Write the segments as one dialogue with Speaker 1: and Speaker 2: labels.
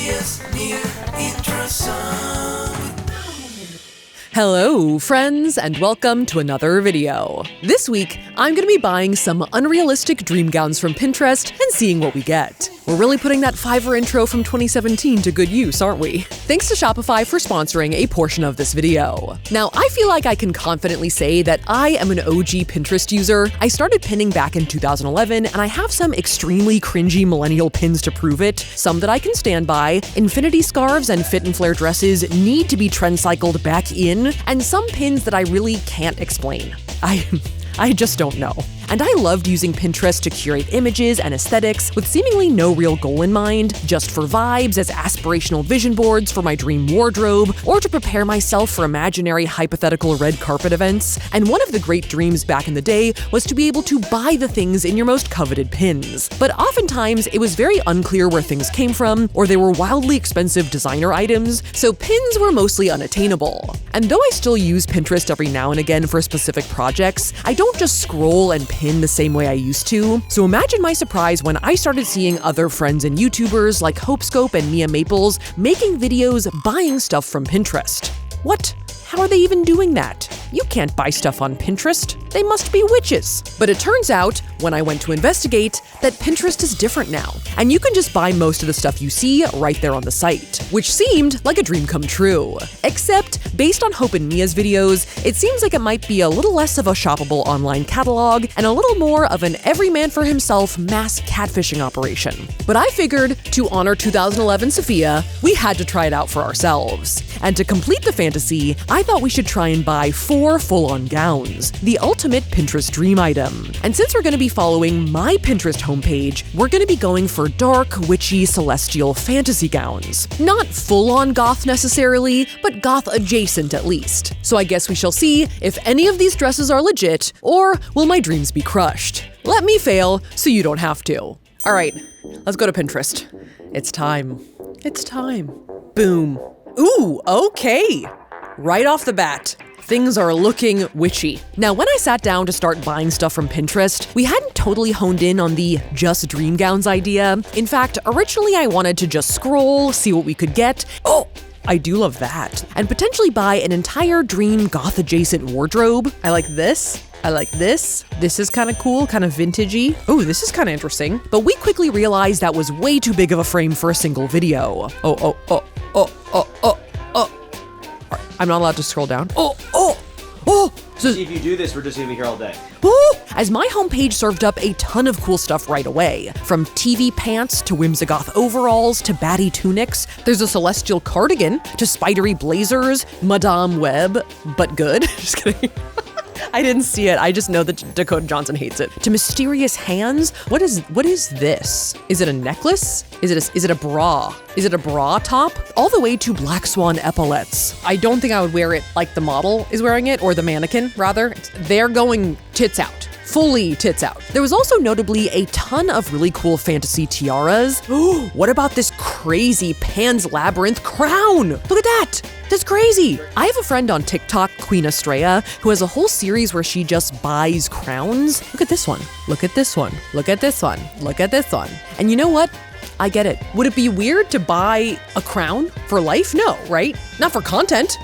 Speaker 1: Safiya's near intro song.
Speaker 2: Hello, friends, and welcome to another video. This week, I'm going to be buying some unrealistic dream gowns from Pinterest and seeing what we get. We're really putting that Fiverr intro from 2017 to good use, aren't we? Thanks to Shopify for sponsoring a portion of this video. Now, I feel like I can confidently say that I am an OG Pinterest user. I started pinning back in 2011, and I have some extremely cringy millennial pins to prove it, some that I can stand by. Infinity scarves and fit and flare dresses need to be trend cycled back in, and some pins that I really can't explain. I just don't know. And I loved using Pinterest to curate images and aesthetics with seemingly no real goal in mind, just for vibes as aspirational vision boards for my dream wardrobe, or to prepare myself for imaginary hypothetical red carpet events. And one of the great dreams back in the day was to be able to buy the things in your most coveted pins. But oftentimes, it was very unclear where things came from, or they were wildly expensive designer items, so pins were mostly unattainable. And though I still use Pinterest every now and again for specific projects, I don't just scroll and pin the same way I used to. So imagine my surprise when I started seeing other friends and YouTubers like Hopescope and Mia Maples making videos buying stuff from Pinterest. What? How are they even doing that? You can't buy stuff on Pinterest. They must be witches. But it turns out, when I went to investigate, that Pinterest is different now, and you can just buy most of the stuff you see right there on the site, which seemed like a dream come true. Except, based on Hope and Mia's videos, it seems like it might be a little less of a shoppable online catalog and a little more of an every-man for himself mass catfishing operation. But I figured, to honor 2011 Safiya, we had to try it out for ourselves. And to complete the fantasy, I thought we should try and buy 4 full-on gowns, the ultimate Pinterest dream item. And since we're going to be following my Pinterest homepage, we're going to be going for dark, witchy, celestial fantasy gowns. Not full-on goth necessarily, but goth adjacent at least. So I guess we shall see if any of these dresses are legit, or will my dreams be crushed. Let me fail so you don't have to. All right, let's go to Pinterest. It's time. It's time. Boom. Ooh, okay. Right off the bat, things are looking witchy. Now, when I sat down to start buying stuff from Pinterest, we hadn't totally honed in on the just dream gowns idea. In fact, originally I wanted to just scroll, see what we could get. Oh, I do love that. And potentially buy an entire dream goth adjacent wardrobe. I like this. I like this. This is kind of cool, kind of vintagey. Oh, this is kind of interesting. But we quickly realized that was way too big of a frame for a single video. Oh. I'm not allowed to scroll down.
Speaker 3: So if you do this, we're just gonna be here all day.
Speaker 2: As my homepage served up a ton of cool stuff right away. From TV pants to Whimsigoth overalls to batty tunics. There's a celestial cardigan to spidery blazers, Madame Web, but good. Just kidding. I didn't see it. I just know that Dakota Johnson hates it. To mysterious hands. What is this? Is it a necklace? Is it a bra? Is it a bra top? All the way to black swan epaulets. I don't think I would wear it like the model is wearing it, or the mannequin, rather. They're going tits out. Fully tits out. There was also notably a ton of really cool fantasy tiaras. What about this crazy Pan's Labyrinth crown? Look at that! That's crazy! I have a friend on TikTok, Queen Estrella, who has a whole series where she just buys crowns. Look at this one. Look at this one. Look at this one. Look at this one. And you know what? I get it. Would it be weird to buy a crown for life? No, right? Not for content.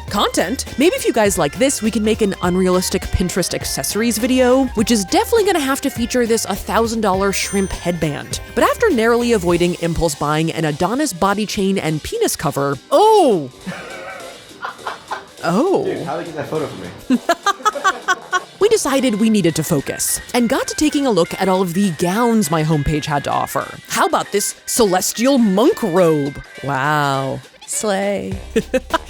Speaker 2: Maybe if you guys like this, we can make an unrealistic Pinterest accessories video, which is definitely gonna have to feature this $1,000 shrimp headband. But after narrowly avoiding impulse buying an Adonis body chain and penis cover, Oh!
Speaker 3: Dude, how did they get that photo from me?
Speaker 2: We decided we needed to focus and got to taking a look at all of the gowns my homepage had to offer. How about this celestial monk robe? Wow. Slay.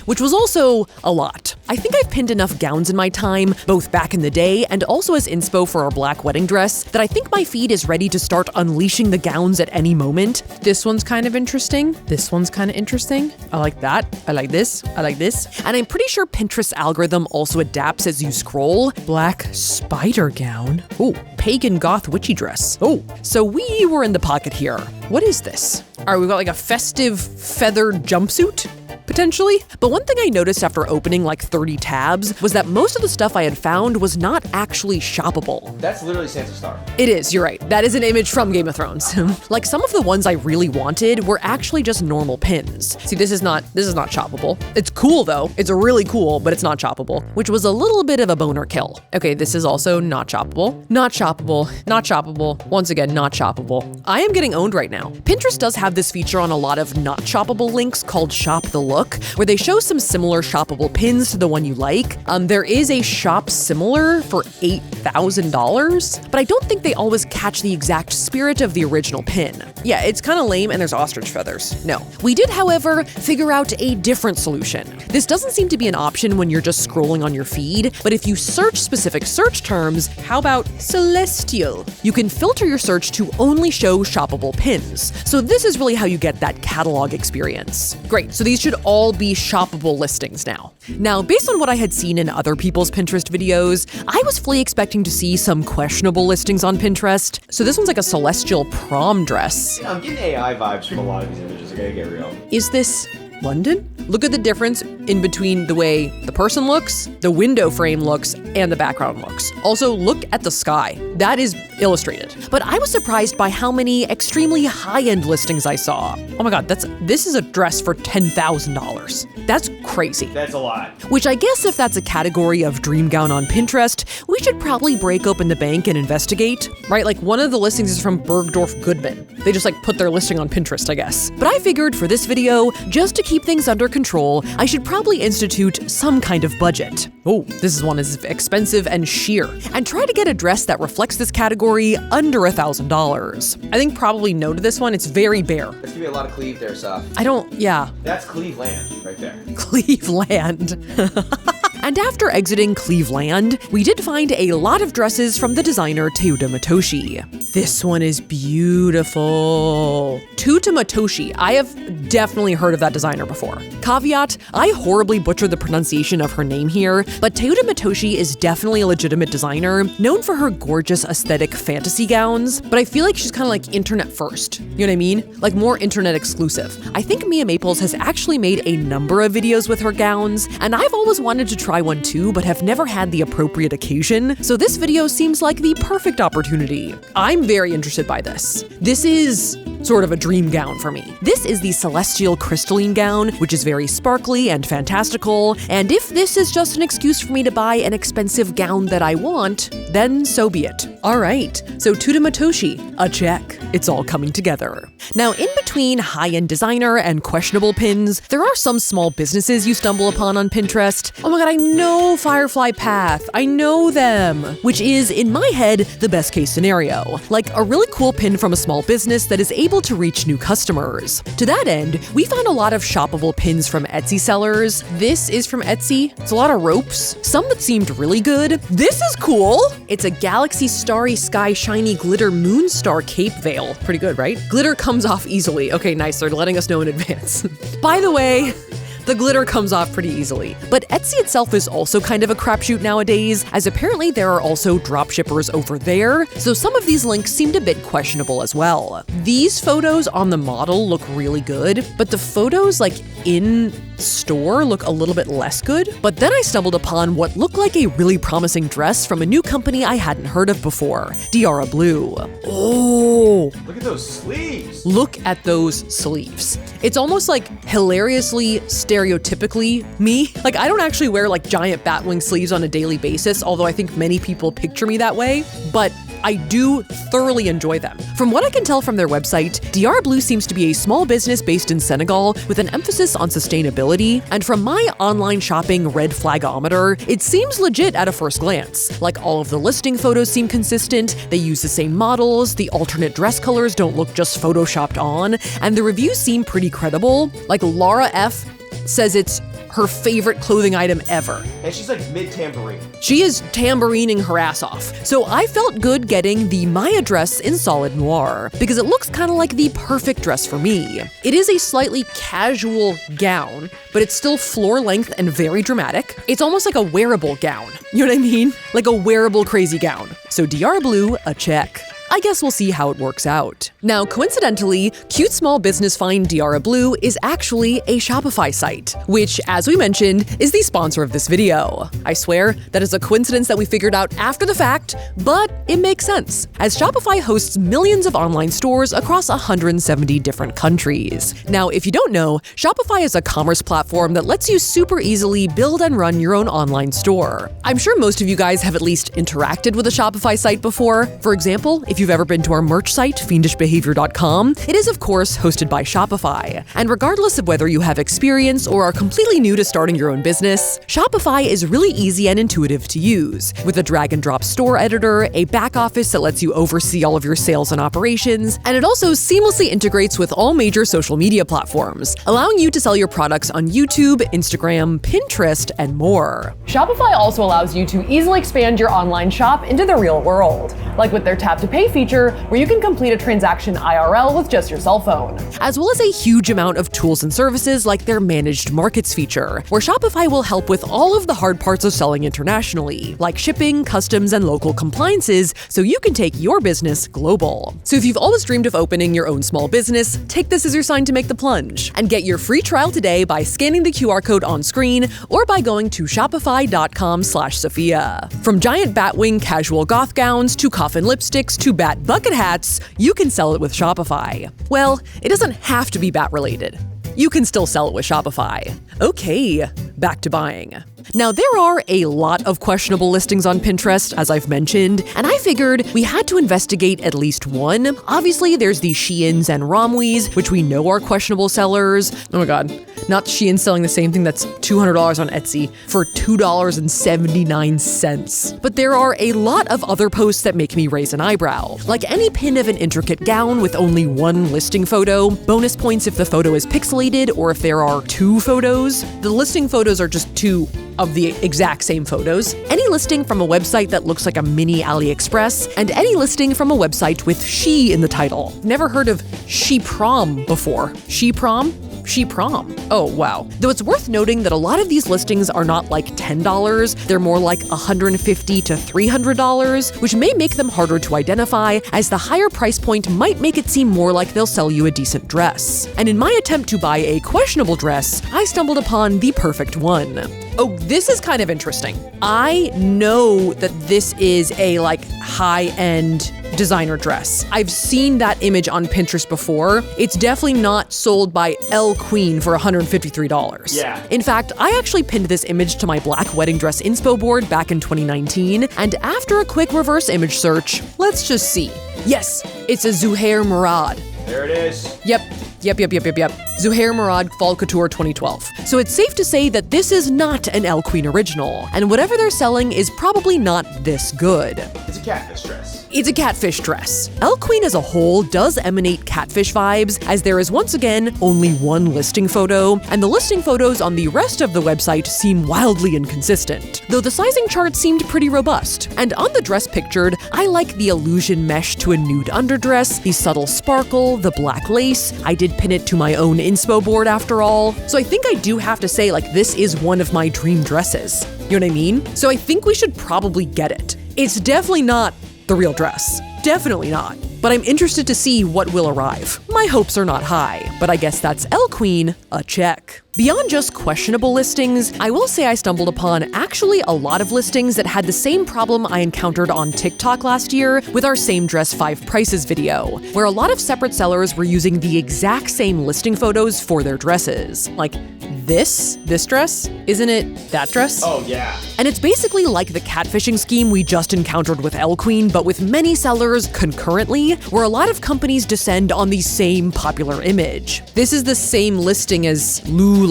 Speaker 2: Which was also a lot. I think I've pinned enough gowns in my time, both back in the day and also as inspo for our black wedding dress, that I think my feed is ready to start unleashing the gowns at any moment. This one's kind of interesting. This one's kind of interesting. I like that. I like this. I like this. And I'm pretty sure Pinterest's algorithm also adapts as you scroll. Black spider gown. Oh, pagan goth witchy dress. Oh, so we were in the pocket here. What is this? All right, we've got like a festive feathered jumpsuit. potentially. But one thing I noticed after opening like 30 tabs was that most of the stuff I had found was not actually shoppable.
Speaker 3: That's literally Sansa Stark.
Speaker 2: It is, you're right. That is an image from Game of Thrones. Like some of the ones I really wanted were actually just normal pins. See, this is not shoppable. It's cool though. It's really cool, but it's not shoppable, which was a little bit of a boner kill. Okay, this is also not shoppable. Not shoppable. Not shoppable. Once again, not shoppable. I am getting owned right now. Pinterest does have this feature on a lot of not shoppable links called Shop the Look, where they show some similar shoppable pins to the one you like. There is a shop similar for $8,000, but I don't think they always catch the exact spirit of the original pin. Yeah, it's kind of lame and there's ostrich feathers. No. We did, however, figure out a different solution. This doesn't seem to be an option when you're just scrolling on your feed, but if you search specific search terms, how about celestial? You can filter your search to only show shoppable pins. So this is really how you get that catalog experience. Great, so these should all be shoppable listings now. Now, based on what I had seen in other people's Pinterest videos, I was fully expecting to see some questionable listings on Pinterest. So this one's like a celestial prom dress.
Speaker 3: I'm getting AI vibes from a lot of these images, I gotta get real.
Speaker 2: Is this London? Look at the difference in between the way the person looks, the window frame looks, and the background looks. Also, look at the sky. That is illustrated. But I was surprised by how many extremely high-end listings I saw. Oh my god, this is a dress for $10,000. That's crazy.
Speaker 3: That's a lot.
Speaker 2: Which I guess if that's a category of dream gown on Pinterest, we should probably break open the bank and investigate, right? Like one of the listings is from Bergdorf Goodman. They just like put their listing on Pinterest, I guess. But I figured for this video, just to keep things under control, I should probably institute some kind of budget. Oh, this one is expensive and sheer. And try to get a dress that reflects this category under $1,000. I think probably no to this one, it's very bare.
Speaker 3: There's gonna be a lot of cleave there, Saf.
Speaker 2: Yeah.
Speaker 3: That's Cleveland right there.
Speaker 2: Cleveland. And after exiting Cleveland, we did find a lot of dresses from the designer Teuta Matoshi. This one is beautiful. Teuta Matoshi, I have definitely heard of that designer before. Caveat, I horribly butchered the pronunciation of her name here, but Teuta Matoshi is definitely a legitimate designer, known for her gorgeous aesthetic fantasy gowns, but I feel like she's kind of like internet first. You know what I mean? Like more internet exclusive. I think Mia Maples has actually made a number of videos with her gowns, and I've always wanted to try one too, but have never had the appropriate occasion, so this video seems like the perfect opportunity. I'm very interested by this. This is sort of a dream gown for me. This is the Celestial Crystalline gown, which is very sparkly and fantastical, and if this is just an excuse for me to buy an expensive gown that I want, then so be it. All right, so Teuta Matoshi, a check. It's all coming together. Now, in between high-end designer and questionable pins, there are some small businesses you stumble upon on Pinterest. Oh my god, I know Firefly Path. I know them, which is, in my head, the best case scenario. Like a really cool pin from a small business that is able to reach new customers. To that end, we found a lot of shoppable pins from Etsy sellers. This is from Etsy. It's a lot of ropes, some that seemed really good. This is cool. It's a galaxy starry sky shiny glitter moon star cape veil. Pretty good, right? Glitter comes off easily. Okay, nice. They're letting us know in advance. By the way, the glitter comes off pretty easily. But Etsy itself is also kind of a crapshoot nowadays, as apparently there are also dropshippers over there, so some of these links seemed a bit questionable as well. These photos on the model look really good, but the photos like in store look a little bit less good. But then I stumbled upon what looked like a really promising dress from a new company I hadn't heard of before, Diarrablu. Oh!
Speaker 3: Look at those sleeves!
Speaker 2: Look at those sleeves. It's almost like hilariously stereotypically me. Like I don't actually wear like giant batwing sleeves on a daily basis, although I think many people picture me that way, but I do thoroughly enjoy them. From what I can tell from their website, Diarrablu seems to be a small business based in Senegal with an emphasis on sustainability, and from my online shopping red flagometer, it seems legit at a first glance. Like all of the listing photos seem consistent, they use the same models, the alternate dress colors don't look just photoshopped on, and the reviews seem pretty credible. Like Laura F says it's her favorite clothing item ever.
Speaker 3: And she's like mid-tambourine.
Speaker 2: She is tambourining her ass off. So I felt good getting the Maya dress in solid noir, because it looks kind of like the perfect dress for me. It is a slightly casual gown, but it's still floor length and very dramatic. It's almost like a wearable gown. You know what I mean? Like a wearable crazy gown. So Diarrablu, a check. I guess we'll see how it works out. Now, coincidentally, cute small business find Diarrablu is actually a Shopify site, which, as we mentioned, is the sponsor of this video. I swear, that is a coincidence that we figured out after the fact, but it makes sense, as Shopify hosts millions of online stores across 170 different countries. Now, if you don't know, Shopify is a commerce platform that lets you super easily build and run your own online store. I'm sure most of you guys have at least interacted with a Shopify site before. For example, if you've ever been to our merch site, fiendishbehavior.com, it is of course hosted by Shopify. And regardless of whether you have experience or are completely new to starting your own business, Shopify is really easy and intuitive to use, with a drag and drop store editor, a back office that lets you oversee all of your sales and operations, and it also seamlessly integrates with all major social media platforms, allowing you to sell your products on YouTube, Instagram, Pinterest, and more. Shopify also allows you to easily expand your online shop into the real world, like with their tap to pay feature, where you can complete a transaction IRL with just your cell phone, as well as a huge amount of tools and services like their managed markets feature, where Shopify will help with all of the hard parts of selling internationally, like shipping, customs, and local compliances, so you can take your business global. So if you've always dreamed of opening your own small business, take this as your sign to make the plunge, and get your free trial today by scanning the QR code on screen or by going to shopify.com/Safiya. From giant batwing casual goth gowns to coffin lipsticks to bat bucket hats, you can sell it with Shopify. Well, it doesn't have to be bat related. You can still sell it with Shopify. Okay, back to buying. Now, there are a lot of questionable listings on Pinterest, as I've mentioned, and I figured we had to investigate at least one. Obviously, there's the Sheins and Romwees, which we know are questionable sellers. Oh my god, not Shein selling the same thing that's $200 on Etsy for $2.79. But there are a lot of other posts that make me raise an eyebrow, like any pin of an intricate gown with only one listing photo, bonus points if the photo is pixelated or if there are two photos. The listing photos are just two of the exact same photos, any listing from a website that looks like a mini AliExpress, and any listing from a website with she in the title. Never heard of she prom before. She prom? She prom. Oh, wow. Though it's worth noting that a lot of these listings are not like $10, they're more like $150 to $300, which may make them harder to identify, as the higher price point might make it seem more like they'll sell you a decent dress. And in my attempt to buy a questionable dress, I stumbled upon the perfect one. Oh, this is kind of interesting. I know that this is a high-end designer dress. I've seen that image on Pinterest before. It's definitely not sold by ElleQueen for $153.
Speaker 3: Yeah.
Speaker 2: In fact, I actually pinned this image to my black wedding dress inspo board back in 2019, and after a quick reverse image search, let's just see. Yes, it's a Zuhair Murad.
Speaker 3: There it is.
Speaker 2: Yep. Zuhair Murad Fall Couture 2012. So it's safe to say that this is not an ElleQueen original, and whatever they're selling is probably not this good.
Speaker 3: It's a catfish dress.
Speaker 2: It's a catfish dress. ElleQueen as a whole does emanate catfish vibes, as there is once again only one listing photo, and the listing photos on the rest of the website seem wildly inconsistent, though the sizing chart seemed pretty robust. And on the dress pictured, I like the illusion mesh to a nude underdress, the subtle sparkle, the black lace. I did pin it to my own inspo board after all, so I think I do have to say this is one of my dream dresses. You know what I mean? So I think we should probably get it. It's definitely not the real dress. Definitely not. But I'm interested to see what will arrive. My hopes are not high, but I guess that's ElleQueen a check. Beyond just questionable listings, I will say I stumbled upon actually a lot of listings that had the same problem I encountered on TikTok last year with our Same Dress 5 Prices video, where a lot of separate sellers were using the exact same listing photos for their dresses. Like, this dress? Isn't it that dress?
Speaker 3: Oh, yeah.
Speaker 2: And it's basically like the catfishing scheme we just encountered with ElleQueen, but with many sellers concurrently, where a lot of companies descend on the same popular image. This is the same listing as Lula.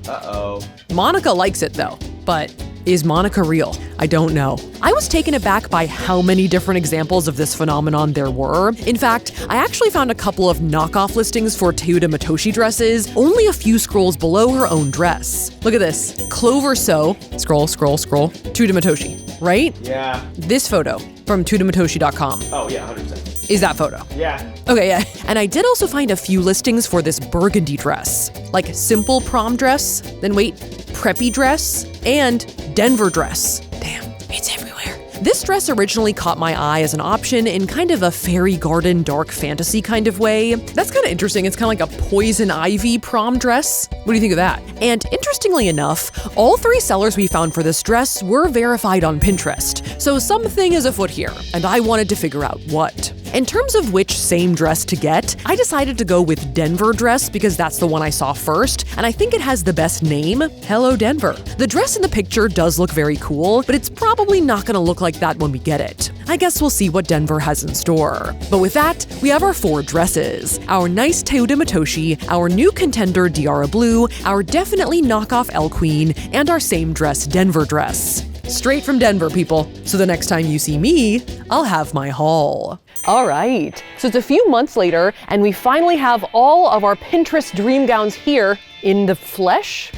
Speaker 3: Uh-oh.
Speaker 2: Monica likes it though, but is Monica real? I don't know. I was taken aback by how many different examples of this phenomenon there were. In fact, I actually found a couple of knockoff listings for Teuta Matoshi dresses, only a few scrolls below her own dress. Look at this. Clover So, scroll, Teuta Matoshi, right?
Speaker 3: Yeah.
Speaker 2: This photo from TeutaMatoshi.com.
Speaker 3: Oh, yeah, 100%.
Speaker 2: Is that photo?
Speaker 3: Yeah.
Speaker 2: Okay, yeah. And I did also find a few listings for this burgundy dress, like simple prom dress, then wait, preppy dress, and Denver dress. Damn, it's everywhere. This dress originally caught my eye as an option in kind of a fairy garden dark fantasy kind of way. That's kind of interesting. It's kind of like a poison ivy prom dress. What do you think of that? And interestingly enough, all 3 sellers we found for this dress were verified on Pinterest. So something is afoot here, and I wanted to figure out what. In terms of which same dress to get, I decided to go with Denver dress because that's the one I saw first, and I think it has the best name, Hello Denver. The dress in the picture does look very cool, but it's probably not gonna look like that when we get it. I guess we'll see what Denver has in store. But with that, we have our 4 dresses. Our nice Teuta Matoshi, our new contender Diarrablu, our definitely knockoff ElleQueen, and our same dress Denver dress. Straight from Denver, people. So the next time you see me, I'll have my haul. All right, so it's a few months later, and we finally have all of our Pinterest dream gowns here in the flesh,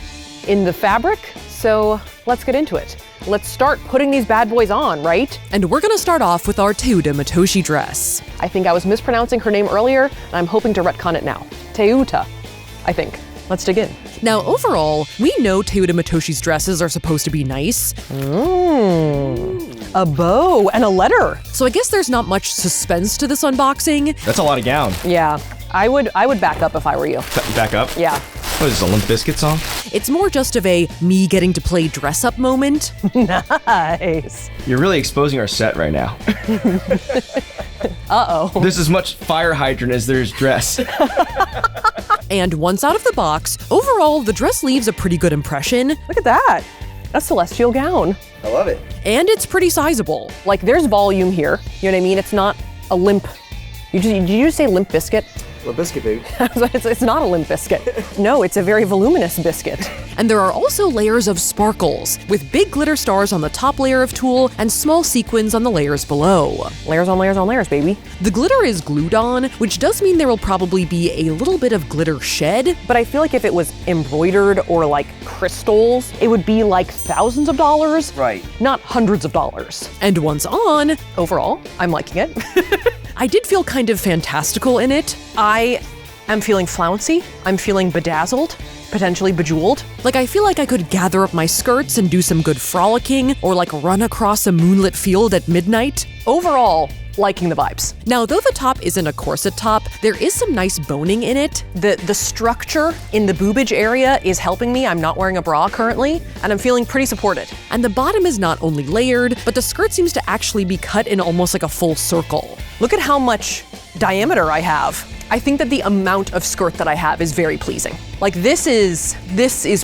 Speaker 2: in the fabric. So let's get into it. Let's start putting these bad boys on, right? And we're gonna start off with our Teuta Matoshi dress. I think I was mispronouncing her name earlier, and I'm hoping to retcon it now. Teuta, I think. Let's dig in. Now, overall, we know Teuta Matoshi's dresses are supposed to be nice. A bow and a letter. So I guess there's not much suspense to this unboxing.
Speaker 4: That's a lot of gown.
Speaker 2: Yeah, I would back up if I were you.
Speaker 4: Back up?
Speaker 2: Yeah.
Speaker 4: What is this, a Limp Bizkit song?
Speaker 2: It's more just of a me getting to play dress up moment. Nice.
Speaker 4: You're really exposing our set right now.
Speaker 2: Uh-oh.
Speaker 4: There's as much fire hydrant as there's dress.
Speaker 2: And once out of the box, overall, the dress leaves a pretty good impression. Look at that. A celestial gown.
Speaker 3: I love it.
Speaker 2: And it's pretty sizable. Like, there's volume here. You know what I mean? It's not a limp. Did you just say Limp Bizkit?
Speaker 3: Little biscuit, baby.
Speaker 2: It's not a limp biscuit. No, it's a very voluminous biscuit. And there are also layers of sparkles, with big glitter stars on the top layer of tulle and small sequins on the layers below. Layers on layers on layers, baby. The glitter is glued on, which does mean there will probably be a little bit of glitter shed, but I feel like if it was embroidered or like crystals, it would be like thousands of dollars.
Speaker 3: Right.
Speaker 2: Not hundreds of dollars. And once on, overall, I'm liking it. I did feel kind of fantastical in it. I am feeling flouncy. I'm feeling bedazzled, potentially bejeweled. Like, I feel like I could gather up my skirts and do some good frolicking, or like run across a moonlit field at midnight. Overall, liking the vibes. Now, though the top isn't a corset top, there is some nice boning in it. The structure in the boobage area is helping me. I'm not wearing a bra currently, and I'm feeling pretty supported. And the bottom is not only layered, but the skirt seems to actually be cut in almost like a full circle. Look at how much diameter I have. I think that the amount of skirt that I have is very pleasing. Like, this is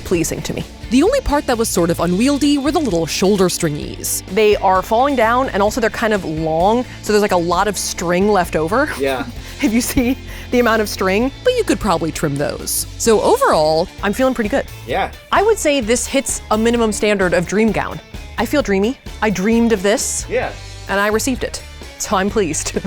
Speaker 2: pleasing to me. The only part that was sort of unwieldy were the little shoulder stringies. They are falling down, and also they're kind of long, so there's like a lot of string left over.
Speaker 3: Yeah.
Speaker 2: If you see the amount of string, but you could probably trim those. So overall, I'm feeling pretty good.
Speaker 3: Yeah.
Speaker 2: I would say this hits a minimum standard of dream gown. I feel dreamy. I dreamed of this.
Speaker 3: Yeah.
Speaker 2: And I received it. So I'm pleased.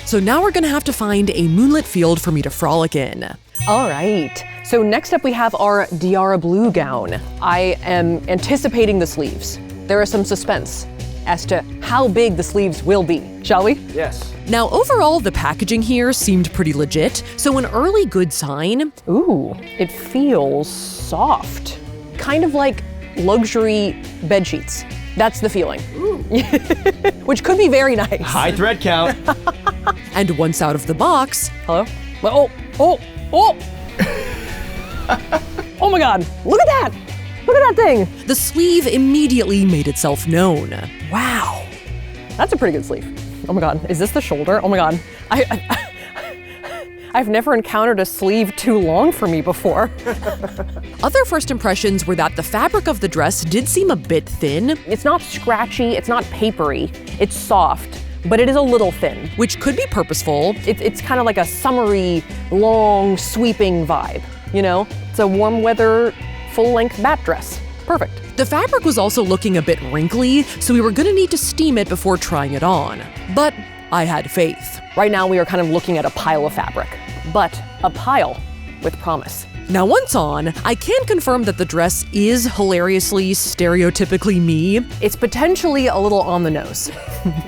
Speaker 2: So now we're gonna have to find a moonlit field for me to frolic in. All right, so next up we have our Diarrablu gown. I am anticipating the sleeves. There is some suspense as to how big the sleeves will be, shall we?
Speaker 3: Yes.
Speaker 2: Now, overall, the packaging here seemed pretty legit, so an early good sign. Ooh, it feels soft. Kind of like luxury bed sheets. That's the feeling. Ooh. Which could be very nice.
Speaker 4: High thread count.
Speaker 2: And once out of the box, hello? Oh! Oh my God, look at that! Look at that thing! The sleeve immediately made itself known. Wow, that's a pretty good sleeve. Oh my God, is this the shoulder? Oh my God, I've never encountered a sleeve too long for me before. Other first impressions were that the fabric of the dress did seem a bit thin. It's not scratchy, it's not papery, it's soft, but it is a little thin, which could be purposeful. It's kind of like a summery, long, sweeping vibe, you know? It's a warm weather, full-length bat dress. Perfect. The fabric was also looking a bit wrinkly, so we were gonna need to steam it before trying it on. But I had faith. Right now we are kind of looking at a pile of fabric, but a pile with promise. Now once on, I can confirm that the dress is hilariously, stereotypically me. It's potentially a little on the nose.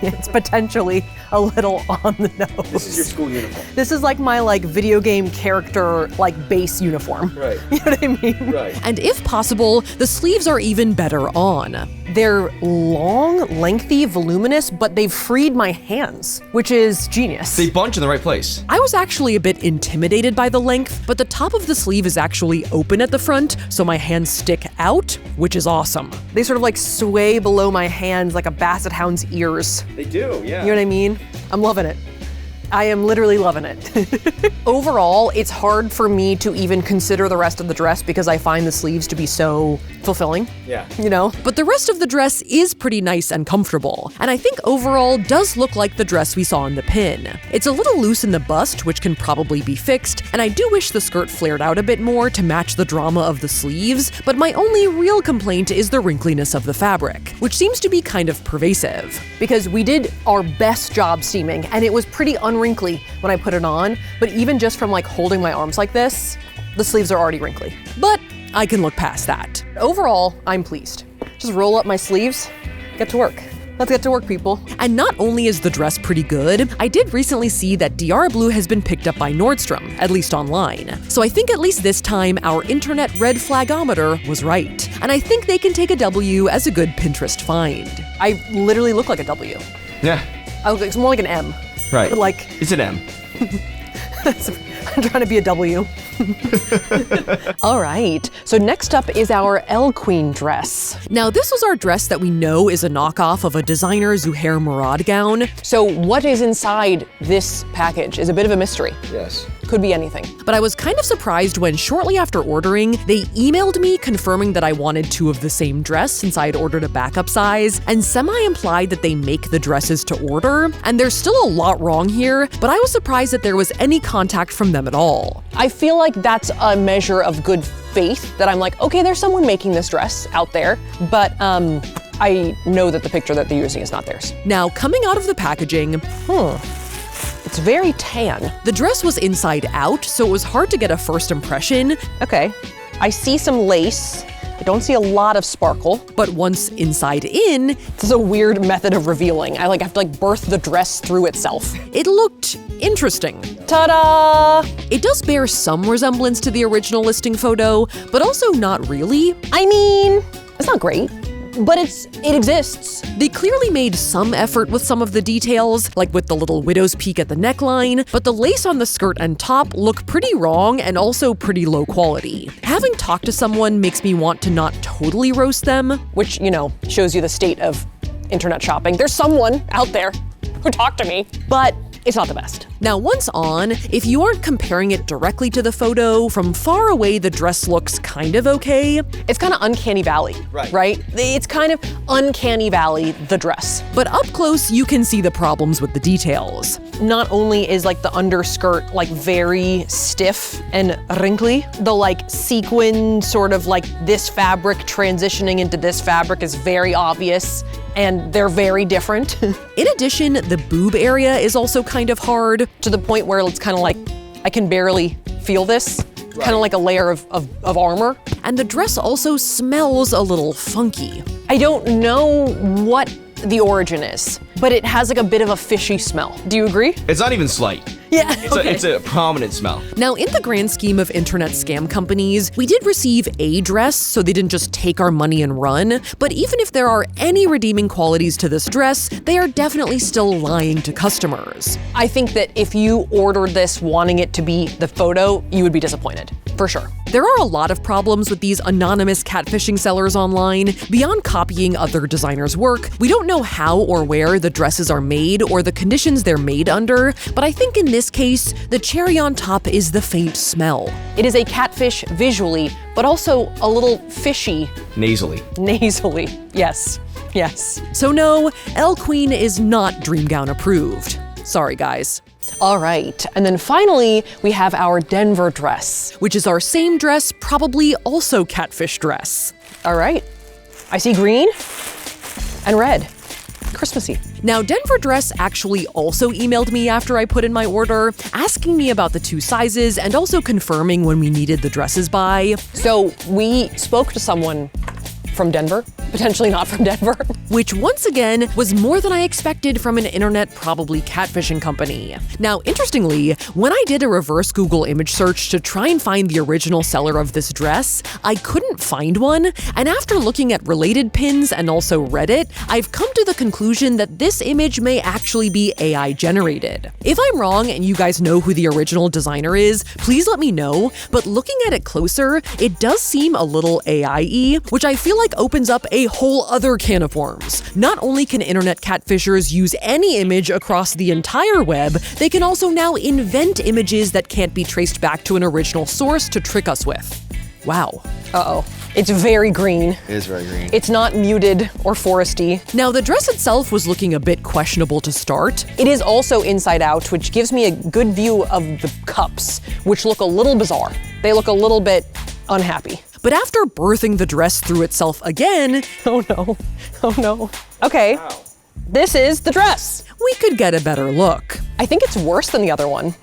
Speaker 2: It's potentially a little on the nose.
Speaker 3: This is your school uniform.
Speaker 2: This is like my video game character base uniform.
Speaker 3: Right.
Speaker 2: You know what I mean?
Speaker 3: Right.
Speaker 2: And if possible, the sleeves are even better on. They're long, lengthy, voluminous, but they've freed my hands, which is genius.
Speaker 4: They bunch in the right place.
Speaker 2: I was actually a bit intimidated by the length, but the top of the sleeve is actually open at the front, so my hands stick out, which is awesome. They sort of sway below my hands like a basset hound's ears.
Speaker 3: They do, yeah.
Speaker 2: You know what I mean? I'm loving it. I am literally loving it. Overall, it's hard for me to even consider the rest of the dress because I find the sleeves to be so fulfilling.
Speaker 3: Yeah.
Speaker 2: You know? But the rest of the dress is pretty nice and comfortable, and I think overall does look like the dress we saw in the pin. It's a little loose in the bust, which can probably be fixed, and I do wish the skirt flared out a bit more to match the drama of the sleeves, but my only real complaint is the wrinkliness of the fabric, which seems to be kind of pervasive. Because we did our best job steaming, and it was pretty unwrinkly when I put it on, but even just from holding my arms like this, the sleeves are already wrinkly. But I can look past that. Overall, I'm pleased. Just roll up my sleeves, get to work. Let's get to work, people. And not only is the dress pretty good, I did recently see that Diarrablu has been picked up by Nordstrom, at least online. So I think at least this time our internet red flagometer was right. And I think they can take a W as a good Pinterest find. I literally look like a W.
Speaker 4: Yeah.
Speaker 2: It's more like an M.
Speaker 4: Right.
Speaker 2: But
Speaker 4: It's an M.
Speaker 2: I'm trying to be a W. All right, so next up is our ElleQueen dress. Now, this was our dress that we know is a knockoff of a designer Zuhair Murad gown. So what is inside this package is a bit of a mystery.
Speaker 3: Yes.
Speaker 2: Could be anything. But I was kind of surprised when shortly after ordering, they emailed me confirming that I wanted two of the same dress since I had ordered a backup size, and semi-implied that they make the dresses to order. And there's still a lot wrong here, but I was surprised that there was any contact from them at all. I feel like that's a measure of good faith, that I'm okay, there's someone making this dress out there, but I know that the picture that they're using is not theirs. Now, coming out of the packaging, it's very tan. The dress was inside out, so it was hard to get a first impression. Okay, I see some lace. I don't see a lot of sparkle, but once inside in, this is a weird method of revealing. I have to birth the dress through itself. It looked interesting. Ta-da! It does bear some resemblance to the original listing photo, but also not really. I mean, it's not great, but it exists. They clearly made some effort with some of the details, like with the little widow's peak at the neckline, but the lace on the skirt and top look pretty wrong and also pretty low quality. Having talked to someone makes me want to not totally roast them, which, shows you the state of internet shopping. There's someone out there who talked to me, but it's not the best. Now, once on, if you aren't comparing it directly to the photo, from far away the dress looks kind of okay. It's kind of uncanny valley, right? It's kind of uncanny valley, the dress. But up close, you can see the problems with the details. Not only is the underskirt very stiff and wrinkly, the sequin sort of this fabric transitioning into this fabric is very obvious, and they're very different. In addition, the boob area is also kind of hard, to the point where it's kind of I can barely feel this. Kind of like a layer of armor. And the dress also smells a little funky. I don't know what the origin is, but it has a bit of a fishy smell. Do you agree?
Speaker 4: It's not even slight.
Speaker 2: Yeah,
Speaker 4: It's a prominent smell.
Speaker 2: Now, in the grand scheme of internet scam companies, we did receive a dress, so they didn't just take our money and run. But even if there are any redeeming qualities to this dress, they are definitely still lying to customers. I think that if you ordered this wanting it to be the photo, you would be disappointed, for sure. There are a lot of problems with these anonymous catfishing sellers online. Beyond copying other designers' work, we don't know how or where the dresses are made or the conditions they're made under, but I think in this case, the cherry on top is the faint smell. It is a catfish visually, but also a little fishy.
Speaker 4: Nasally.
Speaker 2: Nasally, yes. So no, ElleQueen is not Dream Gown approved. Sorry, guys. All right, and then finally, we have our Denver dress, which is our same dress, probably also catfish dress. All right, I see green and red. Christmassy. Now, Denver dress actually also emailed me after I put in my order, asking me about the two sizes and also confirming when we needed the dresses by. So we spoke to someone
Speaker 5: from Denver, potentially not from Denver.
Speaker 2: Which once again was more than I expected from an internet probably catfishing company. Now, interestingly, when I did a reverse Google image search to try and find the original seller of this dress, I couldn't find one, and after looking at related pins and also Reddit, I've come to the conclusion that this image may actually be AI generated. If I'm wrong and you guys know who the original designer is, please let me know, but looking at it closer, it does seem a little AI-y, which I feel like opens up a whole other can of worms. Not only can internet catfishers use any image across the entire web, they can also now invent images that can't be traced back to an original source to trick us with. Wow.
Speaker 5: Uh-oh. It's very green.
Speaker 4: It is very green.
Speaker 5: It's not muted or foresty.
Speaker 2: Now, the dress itself was looking a bit questionable to start.
Speaker 5: It is also inside out, which gives me a good view of the cups, which look a little bizarre. They look a little bit unhappy.
Speaker 2: But after birthing the dress through itself again,
Speaker 5: Oh no. Oh no. Okay.
Speaker 3: Wow.
Speaker 5: This is the dress.
Speaker 2: we could get a better look.
Speaker 5: I think it's worse than the other one.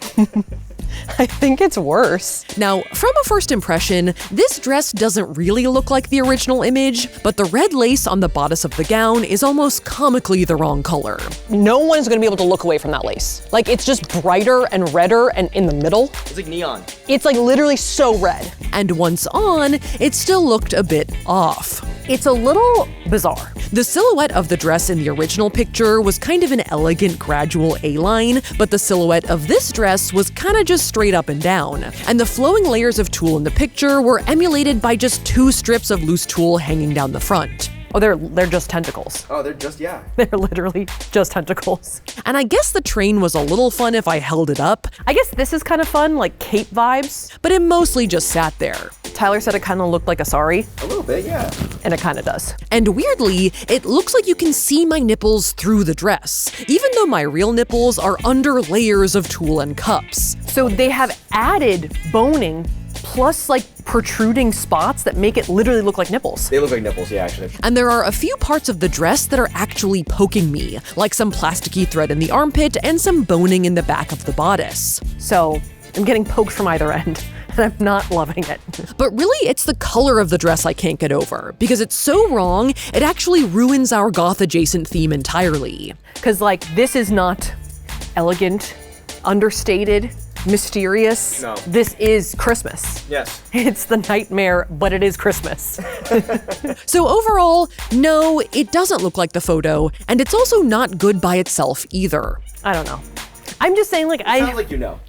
Speaker 5: I think it's worse.
Speaker 2: Now, from a first impression, this dress doesn't really look like the original image, but the red lace on the bodice of the gown is almost comically the wrong color.
Speaker 5: No one's gonna be able to look away from that lace. Like, it's just brighter and redder and in the middle.
Speaker 3: It's like neon.
Speaker 5: It's like literally so red.
Speaker 2: And once on, it still looked a bit off.
Speaker 5: It's a little bizarre.
Speaker 2: The silhouette of the dress in the original picture was kind of an elegant gradual A-line, but the silhouette of this dress was kind of just straight up and down. And the flowing layers of tulle in the picture were emulated by just 2 strips of loose tulle hanging down the front.
Speaker 5: Oh, they're just tentacles.
Speaker 3: Oh, they're just, yeah.
Speaker 5: They're literally just tentacles.
Speaker 2: And I guess the train was a little fun if I held it up,
Speaker 5: I guess this is kind of fun, like cape vibes.
Speaker 2: but it mostly just sat there.
Speaker 5: Tyler said it kind of looked like a sari,
Speaker 3: A little bit, yeah.
Speaker 5: and it kind of does.
Speaker 2: And weirdly, it looks like you can see my nipples through the dress, even though my real nipples are under layers of tulle and cups.
Speaker 5: So they have added boning plus like protruding spots that make it literally look like nipples.
Speaker 3: They look like nipples, yeah, actually.
Speaker 2: And there are a few parts of the dress that are actually poking me, like some plasticky thread in the armpit and some boning in the back of the bodice.
Speaker 5: So I'm getting poked from either end, and I'm not loving it.
Speaker 2: But really, it's the color of the dress I can't get over, because it's so wrong, it actually ruins our goth-adjacent theme entirely.
Speaker 5: Because like, this is not elegant, understated, mysterious.
Speaker 3: No.
Speaker 5: This is Christmas.
Speaker 3: Yes.
Speaker 5: It's the nightmare, but it is Christmas.
Speaker 2: So overall, no, it doesn't look like the photo, and it's also not good by itself either.
Speaker 5: I don't know. I'm just saying, like,
Speaker 3: Sounds like you know.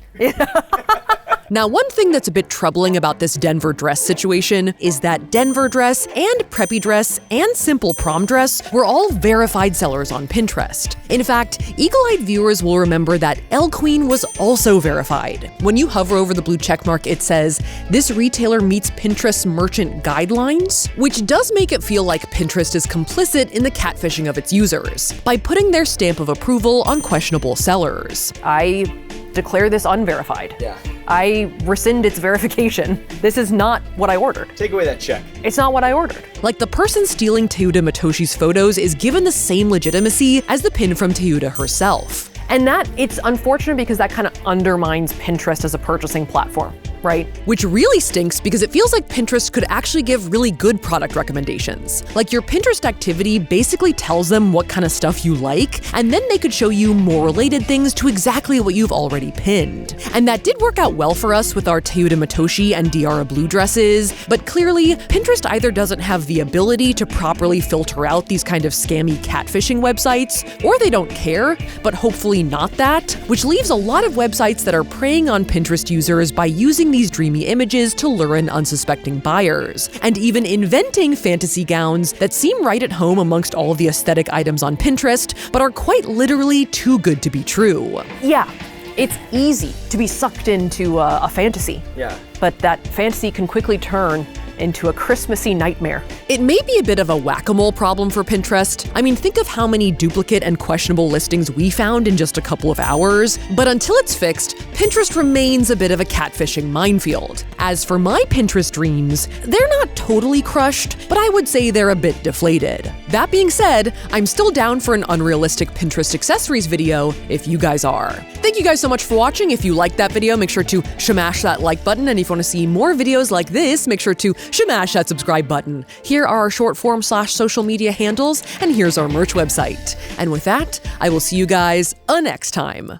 Speaker 2: Now, one thing that's a bit troubling about this Denver dress situation is that Denver dress and preppy dress and simple prom dress were all verified sellers on Pinterest. In fact, eagle-eyed viewers will remember that ElleQueen was also verified. When you hover over the blue checkmark, it says, "This retailer meets Pinterest merchant guidelines," which does make it feel like Pinterest is complicit in the catfishing of its users by putting their stamp of approval on questionable sellers.
Speaker 5: I declare this unverified.
Speaker 3: Yeah.
Speaker 5: I rescind its verification. This is not what I ordered.
Speaker 3: Take away that check.
Speaker 5: It's not what I ordered.
Speaker 2: Like, the person stealing Teuta Matoshi's photos is given the same legitimacy as the pin from Teuta herself.
Speaker 5: And that, it's unfortunate because that kind of undermines Pinterest as a purchasing platform, right?
Speaker 2: Which really stinks because it feels like Pinterest could actually give really good product recommendations. Like, your Pinterest activity basically tells them what kind of stuff you like, and then they could show you more related things to exactly what you've already pinned. And that did work out well for us with our Teuta Matoshi and Diarrablu dresses, but clearly, Pinterest either doesn't have the ability to properly filter out these kind of scammy catfishing websites, or they don't care, but hopefully not that, which leaves a lot of websites that are preying on Pinterest users by using these dreamy images to lure in unsuspecting buyers, and even inventing fantasy gowns that seem right at home amongst all of the aesthetic items on Pinterest, but are quite literally too good to be true.
Speaker 5: Yeah, it's easy to be sucked into a fantasy,
Speaker 3: Yeah.
Speaker 5: but that fantasy can quickly turn into a Christmassy nightmare.
Speaker 2: It may be a bit of a whack-a-mole problem for Pinterest. I mean, think of how many duplicate and questionable listings we found in just a couple of hours. But until it's fixed, Pinterest remains a bit of a catfishing minefield. As for my Pinterest dreams, they're not totally crushed, but I would say they're a bit deflated. That being said, I'm still down for an unrealistic Pinterest accessories video if you guys are. Thank you guys so much for watching. If you liked that video, make sure to shamash that like button, and if you want to see more videos like this, make sure to shamash that subscribe button. Here are our short form / social media handles, and here's our merch website. And with that, I will see you guys next time.